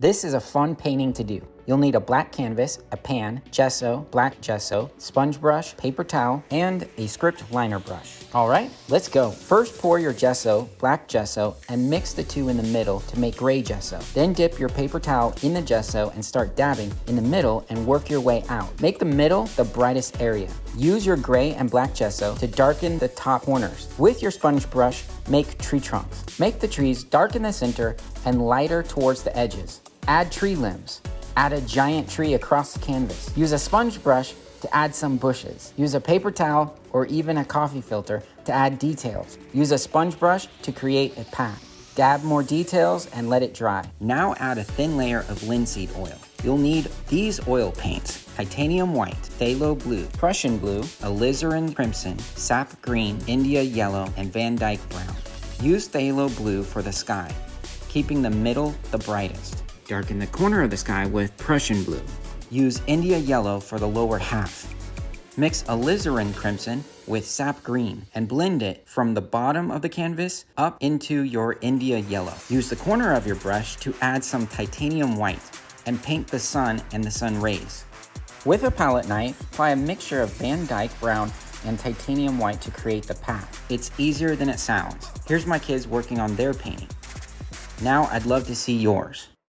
This is a fun painting to do. You'll need a black canvas, a pan, gesso, black gesso, sponge brush, paper towel, and a script liner brush. All right, let's go. First pour your gesso, black gesso, and mix the two in the middle to make gray gesso. Then dip your paper towel in the gesso and start dabbing in the middle and work your way out. Make the middle the brightest area. Use your gray and black gesso to darken the top corners. With your sponge brush, make tree trunks. Make the trees dark in the center and lighter towards the edges. Add tree limbs. Add a giant tree across the canvas. Use a sponge brush to add some bushes. Use a paper towel or even a coffee filter to add details. Use a sponge brush to create a path. Dab more details and let it dry. Now add a thin layer of linseed oil. You'll need these oil paints: titanium white, phthalo blue, Prussian blue, alizarin crimson, sap green, India yellow, and Van Dyke brown. Use phthalo blue for the sky, keeping the middle the brightest. Darken the corner of the sky with Prussian blue. Use India yellow for the lower half. Mix alizarin crimson with sap green and blend it from the bottom of the canvas up into your India yellow. Use the corner of your brush to add some titanium white and paint the sun and the sun rays. With a palette knife, apply a mixture of Van Dyke brown and titanium white to create the path. It's easier than it sounds. Here's my kids working on their painting. Now I'd love to see yours.